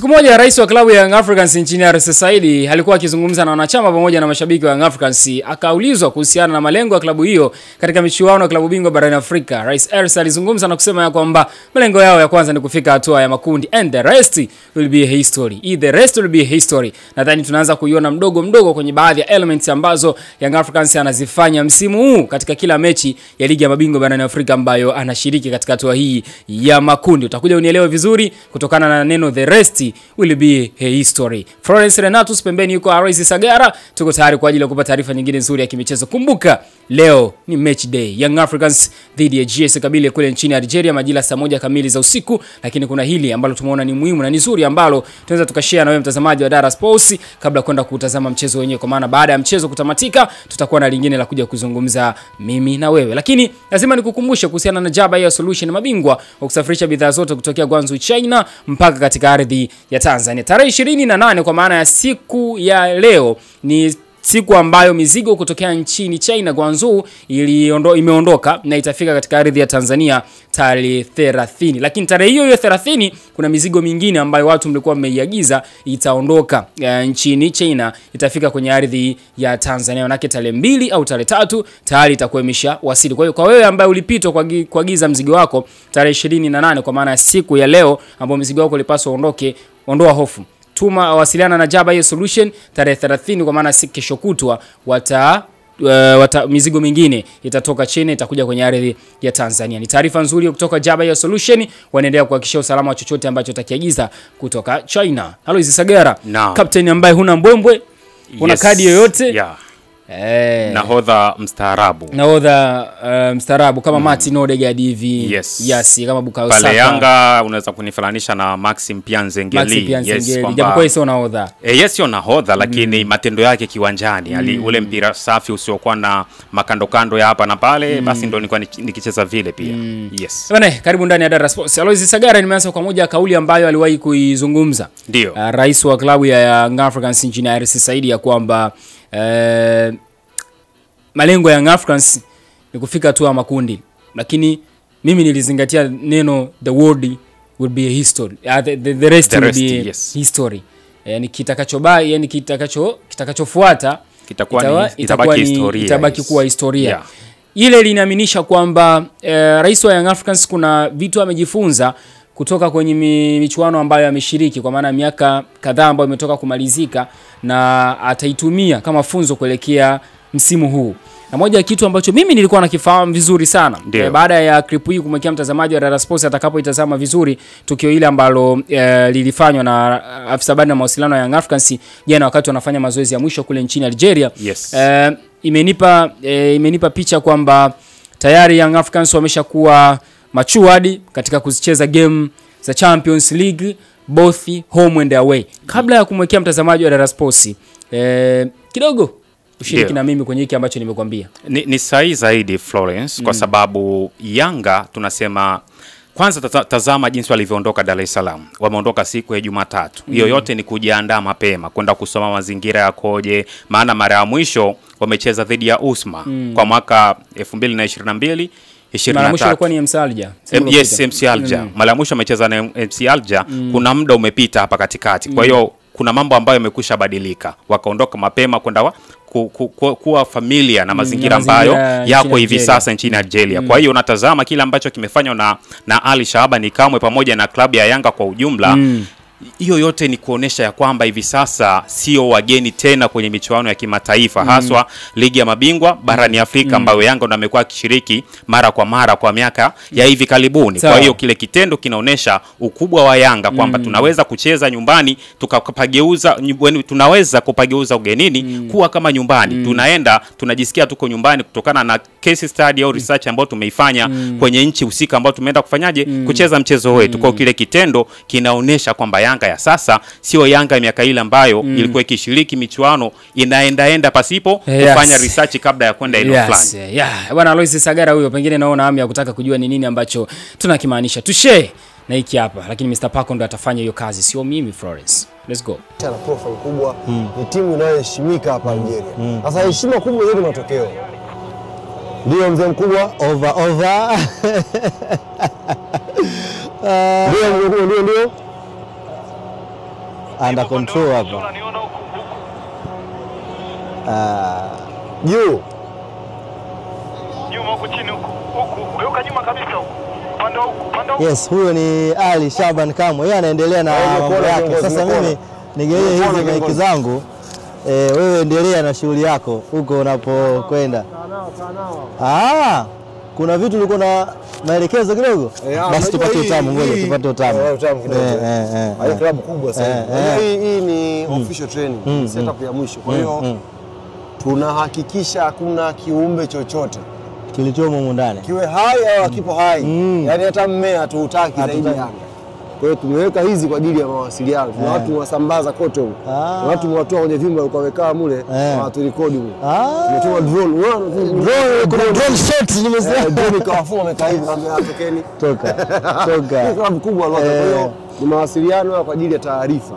Siku moja rais wa klabu ya Young Africans nchini RS Saidi alikuwa akizungumza na wanachama pamoja na mashabiki wa Young Africans, akaulizwa kuhusiana na malengo ya klabu hiyo katika michuano ya klabu bingwa barani Afrika. Rais RS alizungumza na kusema ya kwamba malengo yao ya kwanza ni kufika hatua ya makundi, and the rest will be a history. The rest will be a history. Nadhani tunaanza kuiona mdogo kwenye baadhi ya elements ambazo Young Africans anazifanya msimu huu katika kila mechi ya ligi ya mabingwa barani Afrika ambayo anashiriki katika hatua hii ya makundi. Utakuja unielewe vizuri kutokana na neno the rest will be a history. Florence Renatus pembeni yuko Aloysi Sagara, tuko tayari kwa ajili ya kupata taarifa nyingine nzuri ya kimichezo. Kumbuka leo ni match day, Young Africans dhidi ya GS Kabylie kule nchini Algeria majira saa 1 kamili za usiku, lakini kuna hili ambalo tumeona ni muhimu na ni nzuri ambalo tunaweza tukashare na wewe mtazamaji wa Dar Sports kabla kwenda kutazama mchezo wenyewe, kwa maana baada ya mchezo kutamatika tutakuwa na lingine la kuja kuzungumza mimi na wewe. Lakini lazima nikukumbushe kuhusiana na Jaba Air Solution, mabingwa wa kusafirisha bidhaa zote kutokea Guangzhou China mpaka katika ardhi ya Tanzania. Tarehe 28 kwa maana ya siku ya leo ni siku ambayo mizigo kutokea nchini China Guangzhou imeondoka na itafika katika ardhi ya Tanzania tarehe 30. Lakini tarehe hiyo 30 kuna mizigo mingine ambayo watu mlikuwa mmeiagiza itaondoka nchini China, itafika kwenye ardhi ya Tanzania. Manake tarehe 2 au tarehe 3 tayari itakuwa imeshawasili. Kwa hiyo kwa wewe ambaye ulipitwa kuagiza mzigo wako tarehe 28 kwa maana ya siku ya leo ambapo mzigo wako ulipaswa uondoke, ondoa hofu. Wasiliana na Jaba Air Solution tarehe 30 kwa maana si kesho kutwa mizigo mingine itatoka China itakuja kwenye ardhi ya Tanzania. Ni taarifa nzuri kutoka Jaba Air Solution, wanaendelea kuhakikisha usalama wa chochote ambacho utakiagiza kutoka China. Aloysi Sagara, captain ambaye huna mbwembwe, una kadi yoyote? Yeah. Nahodha mstaarabu kama Martin Odegaard hivi. Yes, kama Bukayo Saka. Pale Yanga unaweza kunifananisha na Maxim Pianzengeli. Japokuwa yeye sio nahodha. Sio nahodha lakini matendo yake kiwanjani, ule mpira safi usiokuwa na makando ya hapa na pale, basi ndio nilikuwa nikicheza vile pia. Bwana, karibu ndani ya Dar Sports. Aloysi Sagara, nimeanza kwa moja kauli ambayo aliwahi kuizungumza. Ndio. Rais wa klabu ya Young Africans nchini RS Saidi ya kwamba malengo ya Young Africans ni kufika hatua ya makundi, lakini mimi nilizingatia neno the world will be a history, the rest will be a history. Yani kitakachofuata itabaki kuwa historia. Ile linaaminisha kwamba rais wa Young Africans kuna vitu amejifunza kutoka kwenye michuano ambayo ameshiriki, kwa maana miaka kadhaa ambayo imetoka kumalizika, na ataitumia kama funzo kuelekea msimu huu. Na moja ya kitu ambacho mimi nilikuwa nakifahamu vizuri sana baada ya clip hii kumwekea mtazamaji wa Dar Sports atakapoitazama vizuri tukio ile ambalo lilifanywa na afisa habari na mawasiliano ya Young Africans jana wakati wanafanya mazoezi ya mwisho kule nchini Algeria. Imenipa picha kwamba tayari Young Africans wameshakuwa matured katika kuzicheza game za Champions League both home and away. Kabla ya kumwekea mtazamaji wa Dar Sports kidogo ushiriki na mimi kwenye hiki ambacho nimekuambia. Ni sahihi zaidi Florence, kwa sababu Yanga tunasema kwanza tazama jinsi walivyoondoka Dar es Salaam. Wameondoka siku ya Jumatatu. Hiyo yote ni kujiandaa mapema kwenda kusoma mazingira yakoje, maana mara ya mwisho wamecheza dhidi ya Usma kwa mwaka 2022 mara mwisho ilikuwa ni MC Alger. MC Alger. Mara mwisho amecheza na MC Alger, kuna muda umepita hapa katikati. Kwa hiyo kuna mambo ambayo yamekwisha badilika. Wakaondoka mapema kwenda kuwa familia na mazingira ambayo yako hivi sasa nchini Algeria. Kwa hiyo unatazama kile ambacho kimefanywa na Ali Shaabani Kamwe pamoja na klabu ya Yanga kwa ujumla. Hiyo yote ni kuonesha ya kwamba hivi sasa sio wageni tena kwenye michuano ya kimataifa, haswa ligi ya mabingwa barani Afrika ambayo Yanga ndo amekuwa akishiriki mara kwa miaka ya hivi karibuni. Kwa hiyo kile kitendo kinaonesha ukubwa wa Yanga kwamba tunaweza kucheza nyumbani tunaweza kupageuza ugenini kuwa kama nyumbani. Tunaenda tunajisikia tuko nyumbani kutokana na case study au research ambayo tumeifanya kwenye nchi husika ambayo tumeenda kufanyaje kucheza mchezo wetu. Kwa kile kitendo kinaonesha kwamba Yanga ya sasa sio Yanga miaka ile ambayo ilikuwa ikishiriki michuano inaenda pasipo kufanya research kabla ya kwenda eneo fulani. Bwana Aloysi Sagara huyo, pengine naona hamu ya kutaka kujua ni nini ambacho tunakimaanisha. Tushe na hiki hapa, lakini Mr. Paco ndo atafanya hiyo kazi, sio mimi Florence. Let's go. Tena profile kubwa, ni timu inayoheshimika hapa Algeria. Sasa heshima kubwa zaidi matokeo. Ndio mzee mkubwa over. Ndio. under control hapa. Juu. Nyuma huko chini huko. Geuka nyuma kabisa huko. Panda huko. Yes, huyo ni Ali Shaban Kamwe. Yeye anaendelea na mambo yake. Sasa mimi nigelee hizi maiki zangu. Wewe endelea na shughuli yako huko unapokwenda. Kuna vitu ulikuwa na maelekezo kidogo? Basi tupate utamu, ngoja tupate utamu. Utamu kidogo. Hii klabu kubwa sana. Hii ni official training, setup ya mwisho. Kwa hiyo tunahakikisha hakuna kiumbe chochote kilichomo huko ndani, kiwe hai au kipo hai. Yaani hata mmea tuutaki zaidi Yanga. Kwa hiyo tumeweka hizi kwa ajili ya mawasiliano. Kuna watu wasambaza kote huko. Kuna watu watoa kwenye vyumba walikuwa wamekaa mule na turekodi huko. Tumetoa drone. Kuna drone shot nimesema. Drone kawafu wamekaa hivi na tokeni. Toka. Ni klabu kubwa lote. Kwa hiyo ni mawasiliano kwa ajili ya taarifa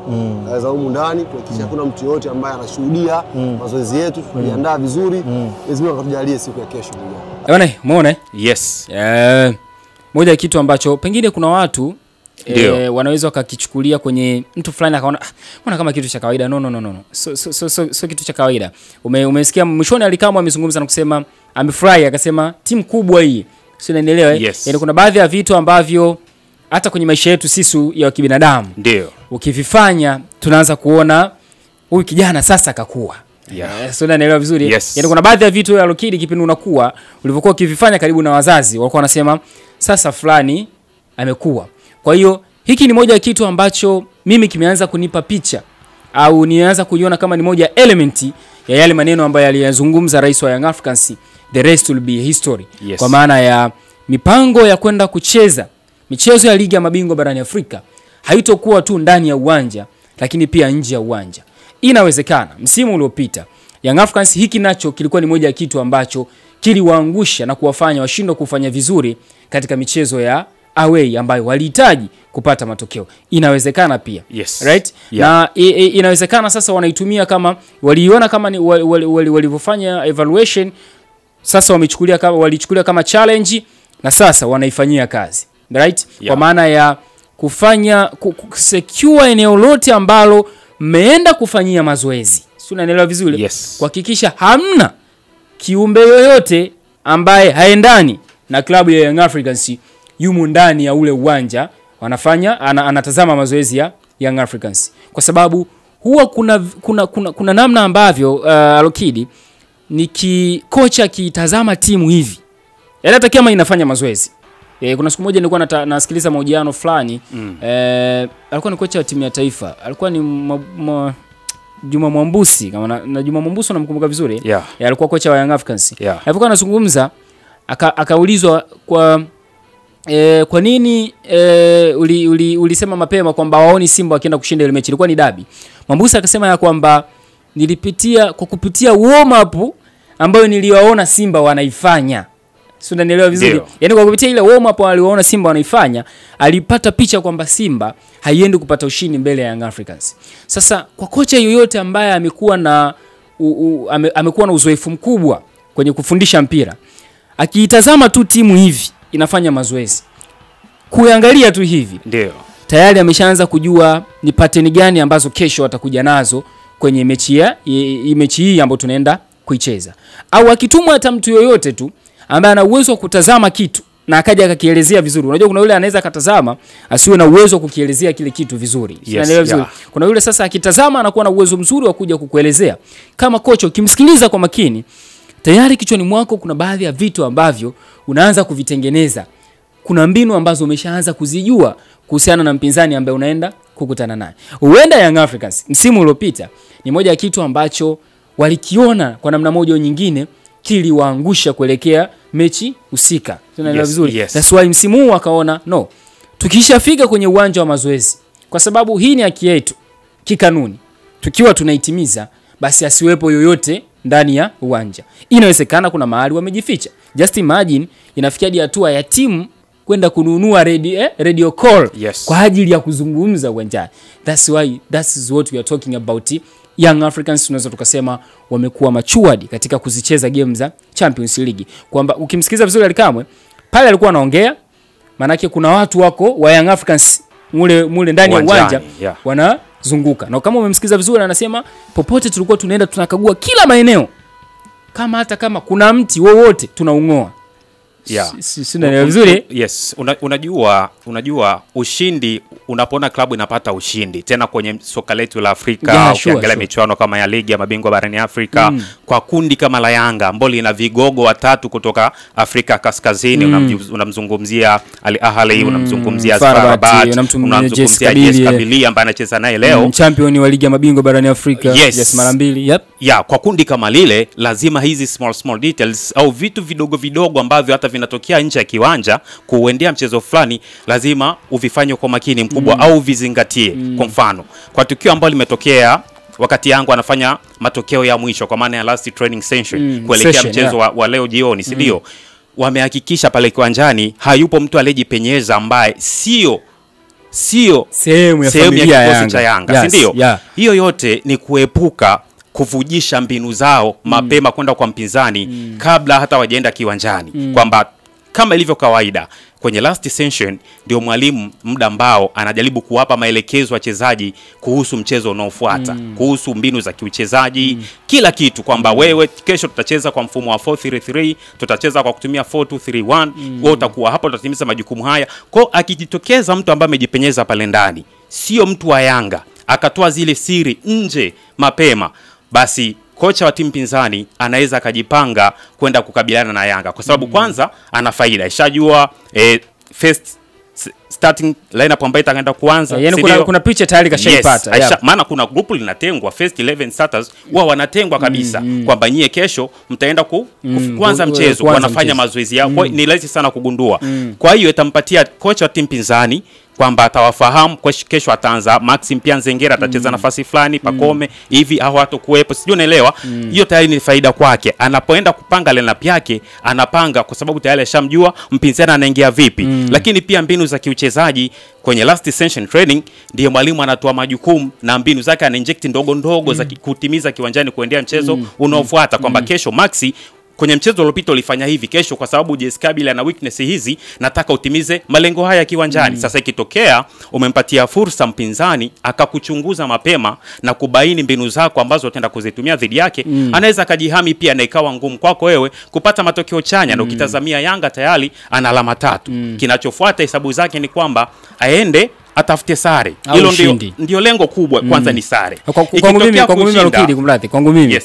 za humu ndani, kuhakikisha hakuna mtu yote ambaye anashuhudia mazoezi yetu. Tuliandaa vizuri. Lazima tujalie siku ya kesho. Bwana, umeona? Yes. Moja ya kitu ambacho pengine kuna watu wanaweza wakakichukulia kwenye mtu fulani akaona mbona kama kitu cha kawaida. No. So kitu cha kawaida. Umesikia mwishoni Alikamwe amezungumza na kusema amefurahi, akasema timu kubwa hii. Sio, unaelewa? Yes. Yaani kuna baadhi ya vitu ambavyo hata kwenye maisha yetu sisi ya kibinadamu ndio ukivifanya tunaanza kuona huyu kijana sasa akakua. Sio, unaelewa vizuri? Yes. Yaani kuna baadhi ya vitu ya Lokidi kipindi unakuwa ulivyokuwa ukivifanya karibu na wazazi walikuwa wanasema sasa fulani amekua. Kwa hiyo hiki ni moja ya kitu ambacho mimi kimeanza kunipa picha au nianza kuiona kama ni moja elementi ya yale maneno ambayo aliyazungumza rais wa Young Africans, the rest will be history. Yes. Kwa maana ya mipango ya kwenda kucheza michezo ya ligi ya mabingwa barani Afrika haitokuwa tu ndani ya uwanja lakini pia nje ya uwanja. Inawezekana msimu uliopita Young Africans hiki nacho kilikuwa ni moja ya kitu ambacho kiliwaangusha na kuwafanya washindwe kufanya vizuri katika michezo ya away ambayo walihitaji kupata matokeo. Inawezekana pia. Yes. Right? Yeah. Na inawezekana sasa wanaitumia kama waliona kama ni walivyofanya evaluation, sasa walichukulia kama challenge na sasa wanaifanyia kazi. Right? Yeah. Kwa maana ya kufanya secure eneo lote ambalo mmeenda kufanyia mazoezi. Si unaelewa vizuri? Yes. Kuhakikisha hamna kiumbe yoyote ambaye haendani na klabu ya Young Africans yumo ndani ya ule uwanja anatazama mazoezi ya Young Africans. Kwa sababu huwa kuna namna ambavyo Lokidi ni kocha kitazama timu hivi. Yaani hata kama inafanya mazoezi. Kuna siku moja nilikuwa nasikiliza mahojiano fulani. Alikuwa ni kocha wa timu ya taifa. Alikuwa ni Juma Mwambusi, kama na Juma Mwambusi unamkumbuka vizuri? Yeah. Alikuwa kocha wa Young Africans. Yeah. Alipokuwa anazungumza akaulizwa kwa nini ulisema mapema kwamba waoni Simba wakienda kushinda ile mechi, ilikuwa ni dabi. Mwambusi akasema ya kwamba kupitia warm up ambayo niliwaona Simba wanaifanya. Sio, unanielewa vizuri? Yaani kwa kupitia ile warm up aliwaona Simba wanaifanya, alipata picha kwamba Simba haiendi kupata ushindi mbele ya Young Africans. Sasa kwa kocha yoyote ambaye amekuwa na uzoefu mkubwa kwenye kufundisha mpira, akiitazama tu timu hivi inafanya mazoezi, kuangalia tu hivi, ndio tayari ameshaanza kujua ni pattern gani ambazo kesho watakuja nazo kwenye mechi hii ambayo tunaenda kuicheza. Au akitumwa hata mtu yoyote tu ambaye ana uwezo wa kutazama kitu na akaja akakielezea vizuri. Unajua kuna yule anaweza katazama asiwe na uwezo wa kukielezea kile kitu vizuri. Yes, vizuri. Kuna yule sasa akitazama anakuwa na uwezo mzuri wa kuja kukuelezea. Kama kocha ukimsikiliza kwa makini, tayari kichwani mwako kuna baadhi ya vitu ambavyo unaanza kuvitengeneza. Kuna mbinu ambazo umeshaanza kuzijua kuhusiana na mpinzani ambaye unaenda kukutana naye. Huenda Young Africans msimu uliopita ni moja ya kitu ambacho walikiona kwa namna moja au nyingine kiliwaangusha kuelekea mechi husika. Tunaelewa vizuri. Yes. That's why msimu huu wakaona no, tukishafika kwenye uwanja wa mazoezi, kwa sababu hii ni haki yetu kikanuni, tukiwa tunaitimiza, basi asiwepo yoyote ndani ya uwanja. Inawezekana kuna mahali wamejificha. Just imagine inafikia hadi hatua ya timu kwenda kununua radio call kwa ajili ya kuzungumza uwanjani. That is what we are talking about. Young Africans tunaweza tukasema wamekuwa matured katika kuzicheza game za Champions League. Kwamba ukimsikiza vizuri Alikamwe, pale alikuwa anaongea, maana yake kuna watu wako wa Young Africans mule ndani ya uwanja yeah. wanazunguka. Na kama umemsikiza vizuri anasema popote tulikuwa tunaenda tunakagua kila maeneo. Hata kama kuna mti wowote tunaungoa. Yeah. Sina vizuri. Yes, unajua ushindi, unapoona klabu inapata ushindi tena kwenye soka letu la Afrika, ukiangalia michuano kama ya ligi ya mabingwa barani Afrika, kwa kundi kama la Yanga ambalo lina vigogo watatu kutoka Afrika Kaskazini, unamzungumzia Al Ahly, unamzungumzia FAR Rabat, unamzungumzia JS Kabylie ambaye anacheza naye leo, champion wa ligi ya mabingwa barani Afrika, yes, mara mbili. Yep. Yeah, kwa kundi kama lile lazima hizi small details au vitu vidogo ambavyo hata vinatokea nje ya kiwanja kuendea mchezo fulani lazima uvifanye kwa makini mkubwa au vizingatie. Kwa mfano, kwa tukio ambalo limetokea wakati Yanga anafanya matokeo ya mwisho kwa maana ya last training session kuelekea mchezo wa leo jioni, si ndio? Wamehakikisha pale kiwanjani hayupo mtu aliyejipenyeza ambaye sio sehemu ya kikosi cha Yanga, si ndio? Yeah. Hiyo yote ni kuepuka kuvujisha mbinu zao mapema kwenda kwa mpinzani kabla hata wajaenda kiwanjani, kwamba kama ilivyo kawaida kwenye last session ndio mwalimu muda ambao anajaribu kuwapa maelekezo wachezaji kuhusu mchezo unaofuata, kuhusu mbinu za kiuchezaji, kila kitu, kwamba wewe kesho tutacheza kwa mfumo wa 4-3-3, tutacheza kwa kutumia 4-2-3-1, wewe utakuwa hapo, utatimiza majukumu haya. Kwa akijitokeza mtu ambaye amejipenyeza pale ndani, sio mtu wa Yanga, akatoa zile siri nje mapema, basi kocha wa timu pinzani anaweza akajipanga kwenda kukabiliana na Yanga, kwa sababu kwanza ana faida, ishajua first starting lineup ambayo itaenda kuanza, yani kuna picha tayari kashaipata. Yes, maana kuna grupu linatengwa, first 11 starters wao wanatengwa kabisa, kwamba nyie kesho mtaenda kuanza mchezo, wanafanya mazoezi yao. Ni rahisi sana kugundua. Kwa hiyo itampatia kocha wa timu pinzani kwamba atawafahamu kesho ataanza Maxim Pia Nzengera atacheza nafasi fulani, Pakome hivi au hatakuwepo, sijui unaelewa. Hiyo tayari ni faida kwake. Anapoenda kupanga lineup yake, anapanga kwa sababu tayari ashamjua mpinzani anaingia vipi. Lakini pia mbinu za kiuchezaji kwenye last session training ndiye mwalimu anatoa majukumu na mbinu zake ana inject ndogo za kutimiza kiwanjani kuendea mchezo unaofuata, kwamba kesho Maxi kwenye mchezo uliopita ulifanya hivi, kesho kwa sababu JS Kabylie ana weakness hizi, nataka utimize malengo haya kiwanjani. Sasa ikitokea umempatia fursa mpinzani akakuchunguza mapema na kubaini mbinu zako ambazo utaenda kuzitumia dhidi yake, anaweza kujihami pia na ikawa ngumu kwako wewe kupata matokeo chanya. Na ukitazamia Yanga tayari ana alama 3. Kinachofuata hesabu zake ni kwamba aende atafute sare. Hilo ndio lengo kubwa, kwanza ni sare. Kwangu mimi yes,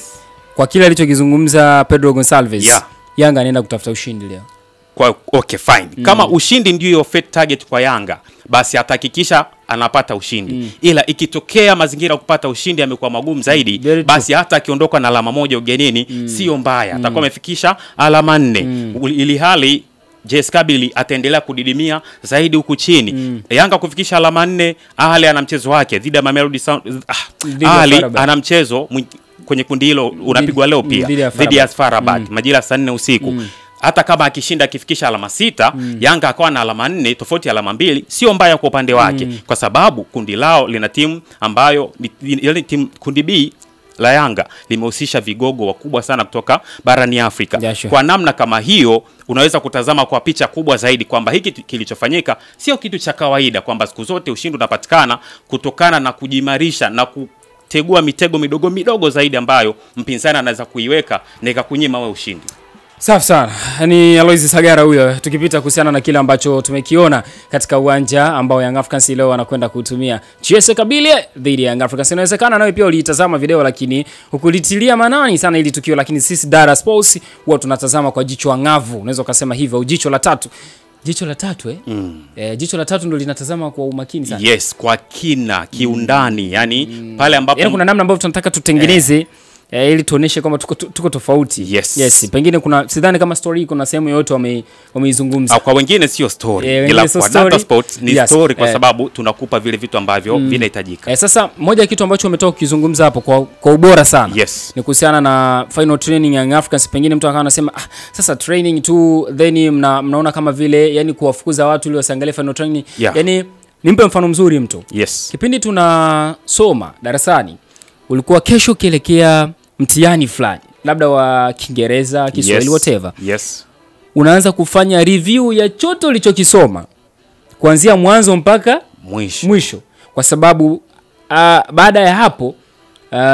kwa kile alichokizungumza Pedro Gonçalves, Yanga anaenda kutafuta ushindi leo. Okay, fine. Kama ushindi ndio fit target kwa Yanga, basi atahakikisha anapata ushindi. Ila ikitokea mazingira kupata ushindi yamekuwa magumu zaidi, basi hata akiondoka na alama moja ugenini sio mbaya. Atakuwa amefikisha alama 4. Ili hali JS Kabylie ataendelea kudidimia zaidi huku chini. Yanga kufikisha alama 4, Ahly ana mchezo wake dhidi ya Mamelodi Ahly ana mchezo kwenye kundi hilo unapigwa leo pia dhidi ya FAR Rabat majira saa 4 usiku. Hata kama akishinda akifikisha alama 6, Yanga akawa na alama 4, tofauti alama 2, sio mbaya kwa upande wake, kwa sababu kundi lao lina timu ambayo timu kundi B la Yanga limehusisha vigogo wakubwa sana kutoka barani Afrika. Kwa namna kama hiyo unaweza kutazama kwa picha kubwa zaidi kwamba hiki kilichofanyika sio kitu cha kawaida, kwamba siku zote ushindi unapatikana kutokana na kujimarisha na tegua mitego midogo zaidi ambayo mpinzani anaweza kuiweka na ikakunyima wewe ushindi. Safi sana. Ni Aloysi Sagara huyo, tukipita kuhusiana na kile ambacho tumekiona katika uwanja ambao Young Africans leo wanakwenda kutumia JS Kabylie dhidi ya Young Africans. Inawezekana nawe pia ulitazama video lakini hukulitilia manani sana ili tukio, lakini sisi Dara Sports huwa tunatazama kwa jicho angavu. Unaweza kusema hivyo, jicho la tatu. Jicho la tatu jicho la tatu ndio linatazama kwa umakini sana. Yes, kwa kina, kiundani, yani pale ambapo yani kuna namna ambayo tunataka tutengeneze ili tuoneshe kwamba tuko tofauti. Yes. Pengine kuna sidhani kama story kuna sehemu yote wameizungumza. Kwa wengine sio story. Ila kwa Data Sport ni story kwa sababu tunakupa vile vitu ambavyo vinahitajika. Sasa moja ya kitu ambacho umetoka kuzungumza hapo kwa ubora sana ni kuhusiana na final training ya Young Africans. Pengine mtu akawa anasema sasa training tu then mnaona kama vile yani kuwafukuza watu ili wasiangalie final training. Yani nimpe mfano mzuri mtu. Kipindi tunasoma darasani ulikuwa kesho kielekea mtihani fulani, labda wa Kiingereza, Kiswahili, whatever. Unaanza kufanya review ya chote ulichokisoma kuanzia mwanzo mpaka mwisho. Kwa sababu baada ya hapo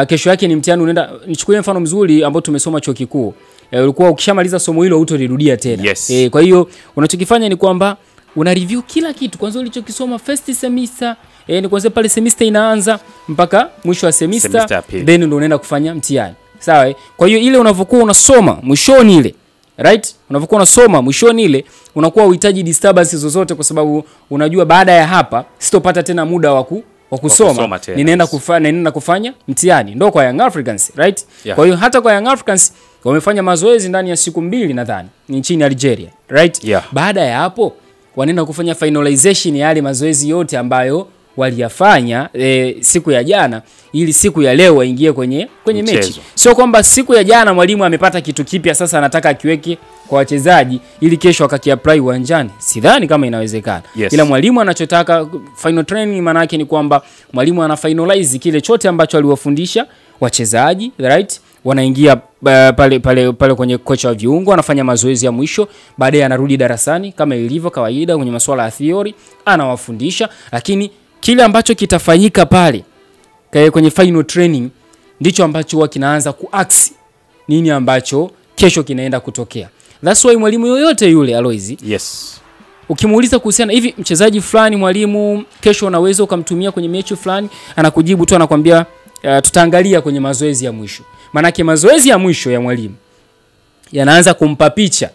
kesho yake ni mtihani unaenda. Nichukulie mfano mzuri ambao tumesoma chuo kikuu. Ulikuwa ukishamaliza somo hilo hutolirudia tena. Yes. Kwa hiyo unachokifanya ni kwamba una review kila kitu kwanza ulichokisoma first semester, ni kwanza pale semester inaanza mpaka mwisho wa semester then ndio unaenda kufanya mtihani. Sawa? Kwa hiyo ile unavokuwa unasoma mwishoni ile, right? Unavokuwa unasoma mwishoni ile unakuwa uhitaji disturbance zozote, kwa sababu unajua baada ya hapa sitopata tena muda wa kusoma. Ninaenda kufanya mtihani. Ndio kwa Young Africans, right? Yeah. Kwa hiyo hata kwa Young Africans wamefanya mazoezi ndani ya siku 2 nadhani nchini Algeria, right? Yeah. Baada ya hapo wanaenda kufanya finalization ya yale mazoezi yote ambayo waliyafanya siku ya jana, ili siku ya leo waingie kwenye mechi. Sio kwamba siku ya jana mwalimu amepata kitu kipya sasa anataka akiweke kwa wachezaji ili kesho akakiapply uwanjani. Sidhani kama inawezekana. Yes. Ila mwalimu anachotaka final training, maana yake ni kwamba mwalimu ana finalize kile chote ambacho aliwafundisha wachezaji, right? Wanaingia pale kwenye kocha wa viungo, anafanya mazoezi ya mwisho, baadaye anarudi darasani kama ilivyo kawaida kwenye masuala ya theory, anawafundisha, lakini kile ambacho kitafanyika pale kwenye final training ndicho ambacho huwa kinaanza kuaksi nini ambacho kesho kinaenda kutokea. That's why mwalimu yoyote yule Aloizi, yes, ukimuuliza kuhusiana hivi mchezaji fulani mwalimu kesho unaweza ukamtumia kwenye mechi fulani, anakujibu tu anakuambia tutaangalia kwenye mazoezi ya mwisho. Manake mazoezi ya mwisho ya mwalimu yanaanza kumpa picha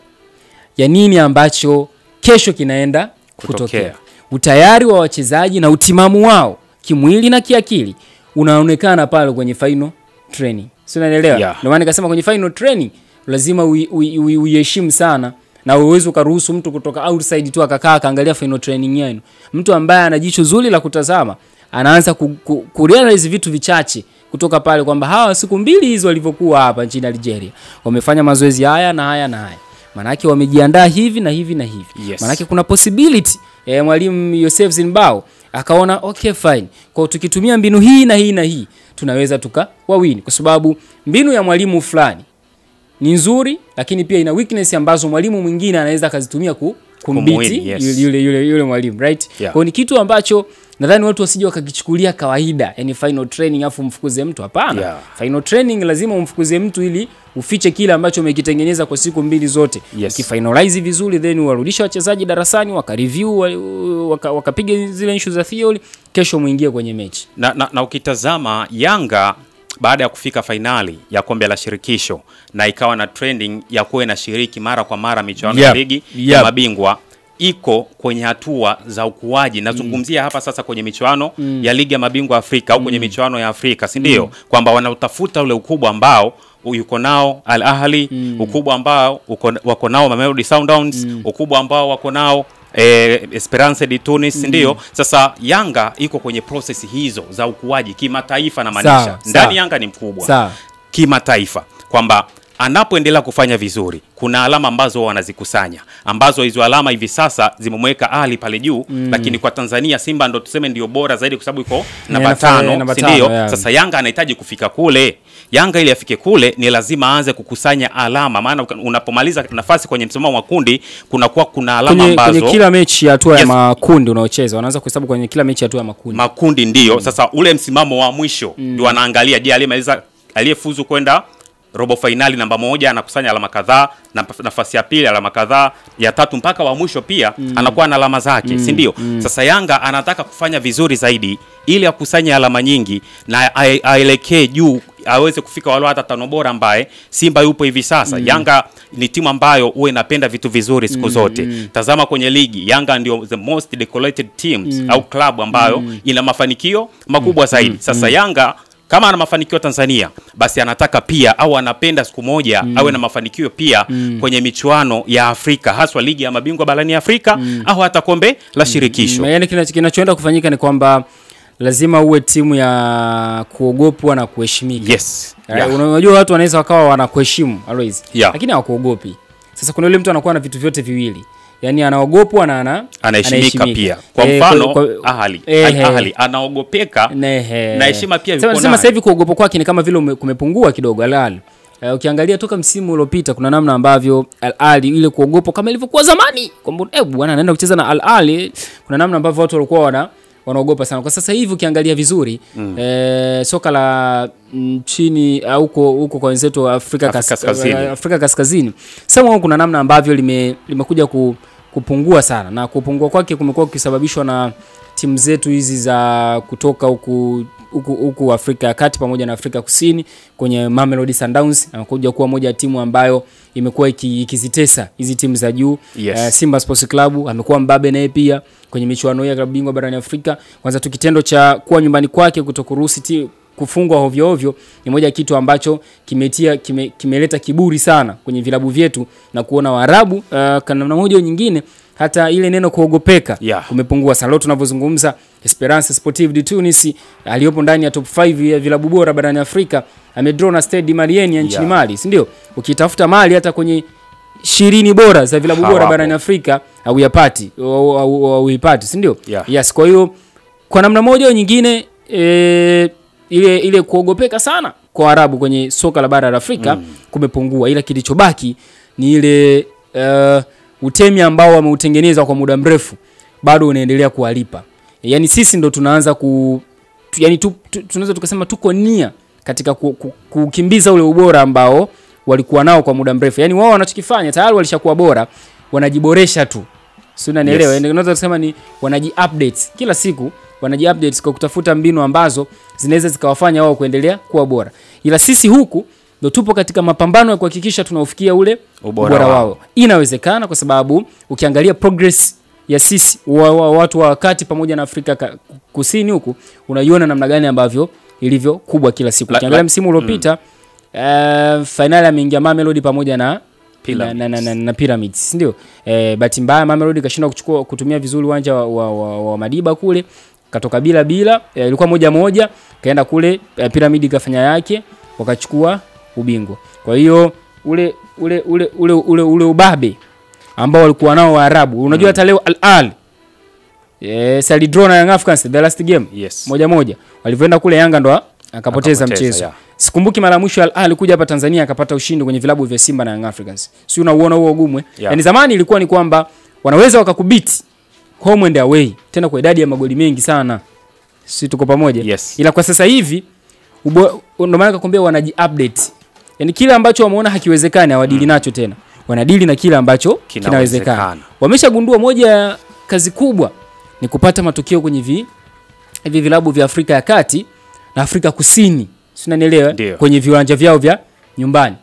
ya nini ambacho kesho kinaenda kutokea. Utayari wa wachezaji na utimamu wao kimwili na kiakili unaonekana pale kwenye final training. Si unaelewa? Yeah. Ndio maana nikasema kwenye final training lazima uiheshimu sana, na uwezo ukaruhusu mtu kutoka outside tu akakaa kaangalia final training yenu. Mtu ambaye ana jicho zuri la kutazama anaanza kurealize vitu vichache kutoka pale, kwamba hawa siku 2 hizo walivyokuwa hapa nchini Algeria wamefanya mazoezi haya na haya na haya, manake wamejiandaa hivi na hivi na hivi. Yes. Manake kuna possibility mwalimu Yosef Zinbao akaona okay fine, kwa tukitumia mbinu hii na hii na hii tunaweza tukawawini, kwa sababu mbinu ya mwalimu fulani ni nzuri, lakini pia ina weakness ambazo mwalimu mwingine anaweza akazitumia kumbiti yes, yule mwalimu, right? Yeah. Kwa ni kitu ambacho nadhani watu wasije wakakichukulia kawaida, yani final training afu mfukuze mtu, hapana. Yeah. Final training lazima umfukuze mtu ili ufiche kile ambacho umekitengeneza kwa siku 2 zote. Yes. Ukifinalize vizuri then warudisha wachezaji darasani wakareview wakapiga zile issues za theory, kesho muingie kwenye mechi. Na ukitazama Yanga baada ya kufika finali ya kombe la shirikisho na ikawa na trending ya kuwa inashiriki mara kwa mara michuano ya ligi ya mabingwa, iko kwenye hatua za ukuaji. Nazungumzia hapa sasa kwenye michuano ya ligi ya mabingwa Afrika au kwenye michuano ya Afrika, si ndio? Kwamba wanautafuta ule ukubwa ambao yuko nao Al Ahly, ukubwa ambao wako nao Mamelodi Sundowns, ukubwa ambao wako nao Esperance de Tunis, ndio. Sasa Yanga iko kwenye process hizo za ukuaji kimataifa, na maanisha ndani Yanga ni mkubwa kimataifa, kwamba anapoendelea kufanya vizuri kuna alama ambazo wanazikusanya, ambazo hizo alama hivi sasa zimemweka Ali pale juu. Lakini kwa Tanzania Simba ndo tuseme ndio bora zaidi kwa sababu iko namba 5, ndio. Sasa Yanga anahitaji kufika kule. Yanga ili afike kule ni lazima aanze kukusanya alama, maana unapomaliza nafasi kwenye msimamo wa kundi kuna alama ambazo kwenye kila mechi ya hatua ya makundi unaocheza wanaanza kuhesabu kwenye kila mechi ya hatua ya makundi ndio. Sasa ule msimamo wa mwisho ndio anaangalia, je, aliyemaliza aliyefuzu kwenda robo finali namba 1 anakusanya alama kadhaa, na nafasi ya pili alama kadhaa, ya tatu mpaka wa mwisho pia anakuwa na alama zake, si ndio? Sasa Yanga anataka kufanya vizuri zaidi ili akusanye alama nyingi na aelekee juu, aweze kufika wale hata 5 bora ambaye Simba yupo hivi sasa. Yanga ni timu ambayo huwa inapenda vitu vizuri siku zote. Tazama kwenye ligi, Yanga ndio the most decorated teams au club ambayo ina mafanikio makubwa zaidi. Sasa Yanga kama ana mafanikio Tanzania, basi anataka pia au anapenda siku moja awe na mafanikio pia kwenye michuano ya Afrika, haswa ligi ya mabingwa barani Afrika au hata kombe la shirikisho. Yaani kinachoenda kufanyika ni kwamba lazima uwe timu ya kuogopwa na kuheshimika. Yes. Unajua watu wanaweza wakawa wanakuheshimu always, lakini hawakuogopi. Sasa kuna yule mtu anakuwa na vitu vyote viwili, yani anaogopwa na anaheshimika pia. Kwa mfano Ahly anaogopeka na heshima pia yuko nayo. Sasa hivi kuogopa kwake ni kama vile kumepungua kidogo Al Ahly. Ukiangalia toka msimu uliopita kuna namna ambavyo Al Ahly ile kuogopa kama ilivyokuwa zamani, kwamba bwana anaenda kucheza na Al Ahly, kuna namna ambavyo watu walikuwa wanaogopa sana. Kwa sasa hivi ukiangalia vizuri soka la chini huko kwa wenzetu wa Afrika Kaskazini. Sasa kuna namna ambavyo limekuja kupungua sana, na kupungua kwake kumekuwa kusababishwa na timu zetu hizi za kutoka huku Afrika ya Kati pamoja na Afrika Kusini. Kwenye Mamelodi Sundowns anakuja kuwa moja ya timu ambayo imekuwa ikizitesa hizi timu za juu. Simba Sports Club amekuwa mbabe naye pia kwenye michuano ya klabu bingwa barani Afrika. Kwanza tukitendo cha kuwa nyumbani kwake kutokuruhusu kufungwa ovyo ovyo ni moja kitu ambacho kimeleta kiburi sana kwenye vilabu vyetu, na kuona Waarabu kana namna moja nyingine hata ile neno kuogopeka kumepungua sana. Leo tunavyozungumza Esperance Sportive de Tunis aliyopo ndani ya top 5 ya vilabu bora barani Afrika amedraw na Stade Malien ya nchini Mali, si ndio? Ukitafuta Mali hata kwenye 20 bora za vilabu bora barani Afrika hauyapati au uipati, si ndio? Yes, kwa hiyo kwa namna moja au nyingine ile kuogopeka sana kwa Arabu kwenye soka la bara la Afrika kumepungua, ila kilichobaki ni ile utemi ambao wameutengeneza kwa muda mrefu bado unaendelea kuwalipa. Yani sisi ndo tunaanza tunaweza tukasema tuko nia katika kukimbiza ule ubora ambao walikuwa nao kwa muda mrefu. Yani wao wanachokifanya tayari walishakuwa bora, wanajiboresha tu. Si unanielewa? Unaweza kusema ni wanaji-update kila siku, wanaji-update kwa kutafuta mbinu ambazo zinaweza zikawafanya wao kuendelea kuwa bora. Ila sisi huku ndo tupo katika mapambano ya kuhakikisha tunaufikia ule ubora wao. Inawezekana kwa sababu ukiangalia progress ya sisi watu wa kati pamoja na Afrika Kusini huku, unaiona namna gani ambavyo ilivyo kubwa kila siku. Ukiangalia msimu uliopita finali ameingia Mamelodi pamoja na Pyramids, ndio. Bahati mbaya Mamelodi kashindwa kutumia vizuri uwanja wa Madiba kule, katoka bila ilikuwa 1-1, kaenda kule Pyramid kafanya yake, wakachukua ubingwa. Kwa hiyo ule ubabe ambao walikuwa nao Waarabu, unajua hata leo Al-Ahly Salidrona Young Africans the last game 1-1 walivyoenda kule Yanga ndo akapoteza mchezo. Sikumbuki mara mwisho Al-Ahly kuja hapa Tanzania akapata ushindi kwenye vilabu vya Simba na Young Africans. Si unaona huo ugumu? Yaani zamani ilikuwa ni kwamba wanaweza wakakubiti home and away tena kwa idadi ya magoli mengi sana. Sisi tuko pamoja. Ila kwa sasa hivi ndio maana nakwambia wanaji-update. Yaani kile ambacho wameona hakiwezekani hawadili nacho tena. Wanadili na kile ambacho kinawezekana. Wameshagundua moja ya kazi kubwa ni kupata matokeo kwenye hivi vilabu vya Afrika ya Kati na Afrika Kusini. Si unanielewa? Kwenye viwanja vyao vya nyumbani.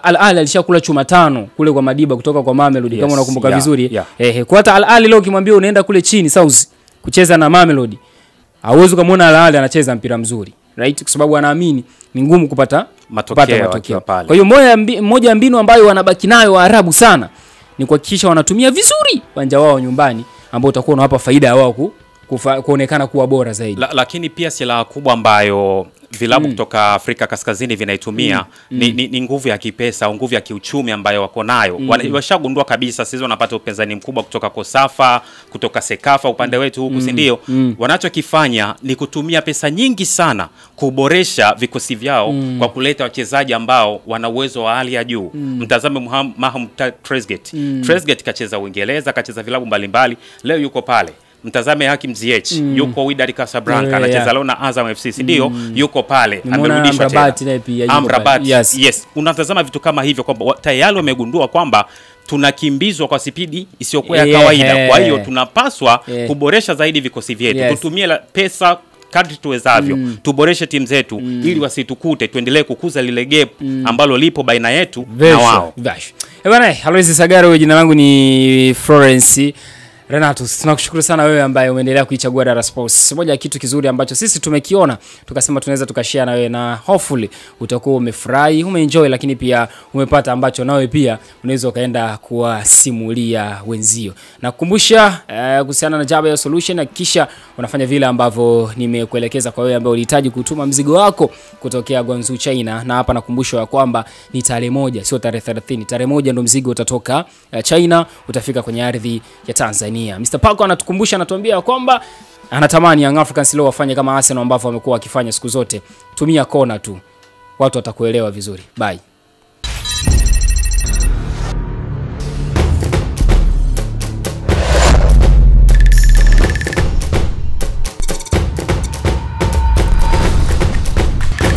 Al-Ahly alishakula chuma 5 kule kwa Madiba kutoka kwa Mamelodi kama unakumbuka vizuri. Kwa hata Al-Ahly leo ukimwambia unaenda kule chini South kucheza na Mamelodi, hauwezi kumuona Al-Ahly anacheza mpira mzuri, right? Kwa sababu anaamini ni ngumu kupata matokeo. Kwa hiyo moja ya mbinu ambayo wanabaki nayo Waarabu sana ni kuhakikisha wanatumia vizuri uwanja wao nyumbani ambao utakuwa unawapa faida ya wao kuonekana kuwa bora zaidi. Lakini pia silaha kubwa ambayo vilabu kutoka Afrika Kaskazini vinaitumia ni nguvu ya kipesa au nguvu ya kiuchumi ambayo wako nayo. Washagundua kabisa sisi wanapata upinzani mkubwa kutoka Kosafa, kutoka Sekafa upande wetu huku, si ndio? Wanachokifanya ni kutumia pesa nyingi sana kuboresha vikosi vyao kwa kuleta wachezaji ambao wana uwezo wa hali ya juu. Mtazame Mahmoud Trezeguet. Trezeguet kacheza Uingereza, kacheza vilabu mbalimbali, leo yuko pale. Mtazame Hakim Ziyech, yuko Wydad Casablanca, anacheza leo na Azam FC, ndio yuko pale, amerudishwa tena Amrabat. Yes, unatazama vitu kama hivyo kwamba tayari wamegundua kwamba tunakimbizwa kwa spidi isiyokuwa ya kawaida. Kwa hiyo tunapaswa kuboresha zaidi vikosi vyetu, tutumie pesa kadri tuwezavyo, tuboreshe timu zetu ili wasitukute, tuendelee kukuza lile gap ambalo lipo baina yetu na wao. Bwana, Aloysi Sagaro, jina langu ni Florence Renato. Tunakushukuru sana wewe ambaye umeendelea kuichagua Dar Sports. Moja ya kitu kizuri ambacho sisi tumekiona tukasema tunaweza tukashare na wewe, na hopefully utakuwa umefurahi, umeenjoy, lakini pia umepata ambacho nawe pia unaweza kaenda kuwasimulia wenzio. Na kukumbusha kuhusiana na Jaba Solution, hakikisha unafanya vile ambavyo nimekuelekeza kwa wewe ambaye ulihitaji kutuma mzigo wako kutokea Guangzhou China. Na hapa nakumbusha ya kwamba ni tarehe 1 sio tarehe 30. Tarehe 1 ndio mzigo utatoka China, utafika kwenye ardhi ya Tanzania. Mr. Paco anatukumbusha, anatuambia kwamba anatamani Young Africans leo wafanye kama Arsenal ambavyo wamekuwa wakifanya siku zote. Tumia kona tu, watu watakuelewa vizuri. Bye.